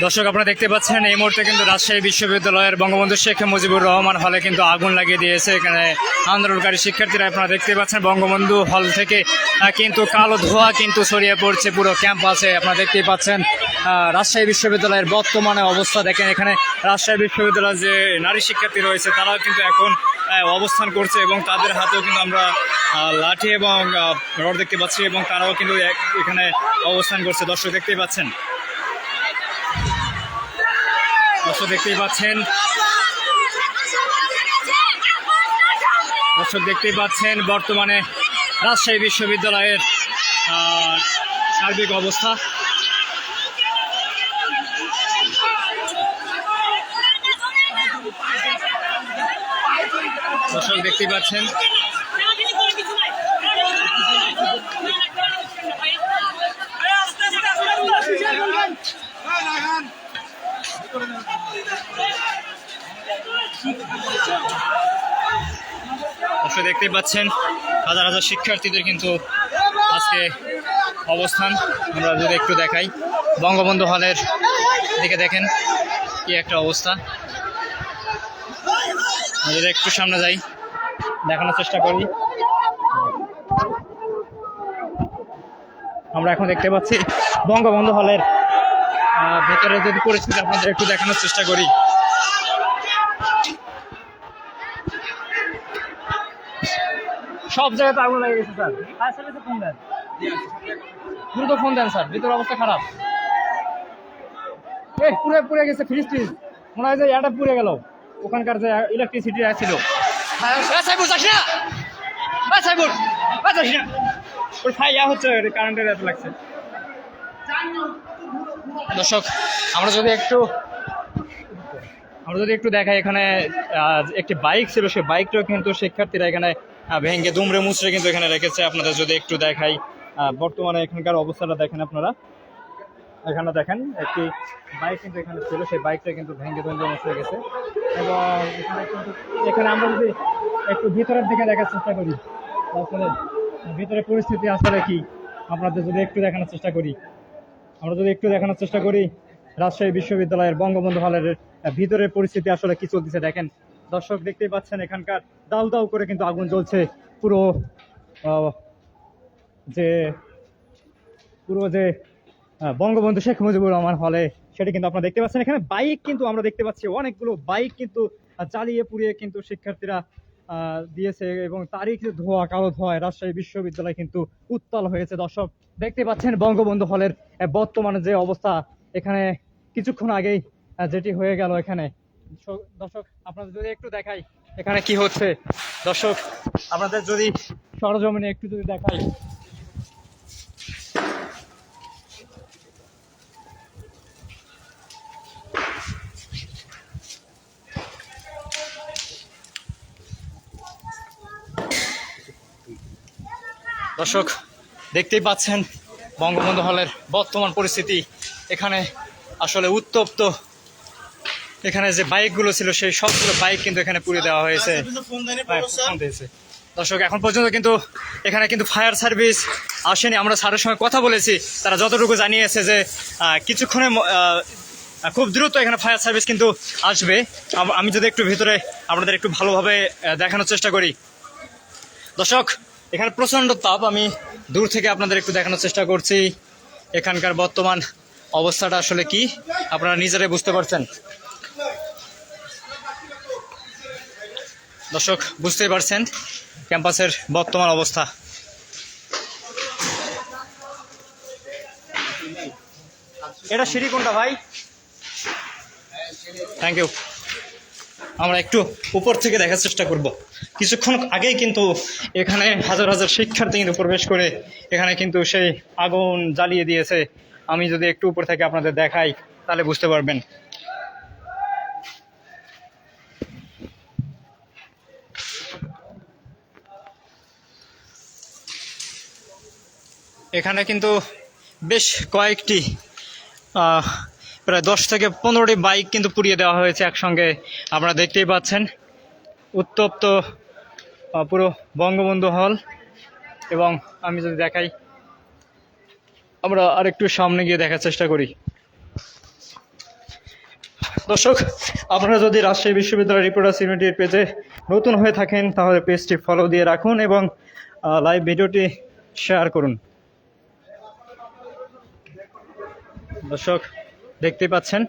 দর্শক আপনারা দেখতে পাচ্ছেন এই মুহূর্তে কিন্তু রাজশাহী বিশ্ববিদ্যালয়ের বঙ্গবন্ধু শেখ মুজিবুর রহমান হলে কিন্তু আগুন লাগিয়ে দিয়েছে। এখানে আন্দোলনকারী শিক্ষার্থীরা আপনারা দেখতে পাচ্ছেন বঙ্গবন্ধু হল থেকে কিন্তু কালো ধোঁয়া কিন্তু ছড়িয়ে পড়ছে পুরো ক্যাম্পাসে। আপনারা দেখতেই পাচ্ছেন রাজশাহী বিশ্ববিদ্যালয়ের বর্তমানে অবস্থা দেখেন। এখানে রাজশাহী বিশ্ববিদ্যালয়ের যে নারী শিক্ষার্থী রয়েছে তারাও কিন্তু এখন অবস্থান করছে এবং তাদের হাতেও কিন্তু আমরা লাঠি এবং রড দেখতে পাচ্ছি এবং তারাও কিন্তু এখানে অবস্থান করছে। দর্শক দেখতেই পাচ্ছেন দর্শক দেখতেই পাচ্ছেন বর্তমানে রাজশাহী বিশ্ববিদ্যালয়ের সার্বিক অবস্থা। দর্শক দেখতেই পাচ্ছেন দেখতেই পাচ্ছেন হাজার হাজার শিক্ষার্থীদের কিন্তু আজকে অবস্থান। আমরা যদি একটু দেখাই বঙ্গবন্ধু হলের দিকে দেখেন কি একটা অবস্থা। যদি একটু সামনে যাই দেখানোর চেষ্টা করি, আমরা এখন দেখতে পাচ্ছি বঙ্গবন্ধু হলের ভেতরে যদি পরিস্থিতি আপনাদের একটু দেখানোর চেষ্টা করি। সব জায়গাতে আগুন লেগে গেছে স্যার। ফায়ার সার্ভিসে ফোন দেন, দ্রুত ফোন দেন স্যার, ভিতরে অবস্থা খারাপ। পুড়ে গেছে ফ্রিজ ট্রিজ, মনে হয় যে এটা পুড়ে গেল ওখানকার যে ইলেকট্রিসিটি ছিল। কারেন্টের এত লাগছে। দর্শক আমরা যদি একটু দেখাই, এখানে একটি বাইক ছিল, সেই বাইকটাও কিন্তু শিক্ষার্থীরা এখানে ভেঙে দুমড়ে মুচড়ে কিন্তু এখানে রেখেছে। আপনাদের যদি একটু দেখাই বর্তমানে এখানকার অবস্থাটা দেখেন আপনারা। এখানে দেখেন একটি বাইক কিন্তু এখানে ছিল, সেই বাইকটা কিন্তু ভেঙে দুমড়ে মুচড়ে গেছে। এবং এখানে আমরা যদি একটু ভিতরের দিকে দেখার চেষ্টা করি, আসলে ভিতরে পরিস্থিতি আসলে কি আপনাদের যদি একটু দেখানোর চেষ্টা করি, রাজশাহী বিশ্ববিদ্যালয়ের বঙ্গবন্ধু হলের ভিতরের পরিস্থিতি আসলে কি চলতেছে দেখেন। দর্শক দেখতেই পাচ্ছেন এখানকার দাউ দাউ করে কিন্তু আগুন জ্বলছে। পুরো যে বঙ্গবন্ধু শেখ মুজিবুর রহমান হলে সেটা কিন্তু আপনারা দেখতে পাচ্ছেন। এখানে বাইক কিন্তু আমরা দেখতে পাচ্ছি, অনেকগুলো বাইক কিন্তু জ্বালিয়ে পুড়িয়ে কিন্তু শিক্ষার্থীরা দিয়েছে এবং তারই কিন্তু কালো ধোঁয়ায় রাজশাহী বিশ্ববিদ্যালয় কিন্তু উত্তাল হয়েছে। দর্শক দেখতে পাচ্ছেন বঙ্গবন্ধু হলের বর্তমানে যে অবস্থা, এখানে কিছুক্ষণ আগেই যেটি হয়ে গেল এখানে। দর্শক আপনাদের যদি একটু দেখাই এখানে কি হচ্ছে, দর্শক আপনাদের যদি সরজমিনে একটু যদি দেখাই, দর্শক দেখতেই পাচ্ছেন বঙ্গবন্ধু হলের বর্তমান পরিস্থিতি। এখানে আসলে উত্তপ্ত, এখানে যে বাইকগুলো ছিল সেই সবগুলো বাইক কিন্তু এখানে পুড়িয়ে দেওয়া হয়েছে। দর্শক এখন পর্যন্ত কিন্তু এখানে কিন্তু ফায়ার সার্ভিস আসেনি। আমরা স্যারের সঙ্গে কথা বলেছি, তারা যতটুকু জানিয়েছে যে কিছুক্ষণে খুব দ্রুত এখানে ফায়ার সার্ভিস কিন্তু আসবে। আমি যদি একটু ভিতরে আপনাদের একটু ভালোভাবে দেখানোর চেষ্টা করি, দর্শক এখানে প্রচণ্ড তাপ, আমি দূর থেকে আপনাদের একটু দেখানোর চেষ্টা করছি। এখানকার বর্তমান অবস্থাটা আসলে কি আপনারা নিজেরাই বুঝতে পারছেন। দর্শক বুঝতেই পারছেন ক্যাম্পাসের বর্তমান অবস্থা। এটা সিঁড়ি কোনটা ভাই? Thank you. আমরা একটু উপর থেকে দেখার চেষ্টা করব। কিছুক্ষণ আগেই কিন্তু এখানে হাজার হাজার শিক্ষার্থী কিন্তু প্রবেশ করে এখানে কিন্তু সেই আগুন জ্বালিয়ে দিয়েছে। আমি যদি একটু উপর থেকে আপনাদের দেখাই তাহলে বুঝতে পারবেন। এখানে কিন্তু বেশ কয়েকটি প্রায় 10 থেকে 15টি বাইক কিন্তু পুড়িয়ে দেওয়া হয়েছে একসঙ্গে। আপনারা দেখতেই পাচ্ছেন উত্তপ্ত পুরো বঙ্গবন্ধু হল। এবং আমি যদি দেখাই, আমরা আরেকটু সামনে গিয়ে দেখার চেষ্টা করি। দর্শক, আপনারা যদি রাজশাহী বিশ্ববিদ্যালয় রিপোর্টার্স ইউনিটির পেজে নতুন হয়ে থাকেন তাহলে পেজটি ফলো দিয়ে রাখুন এবং লাইভ ভিডিওটি শেয়ার করুন। দর্শক দেখতেই পাচ্ছেন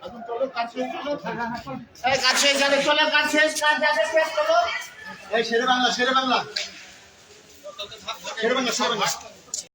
শেরে বাংলা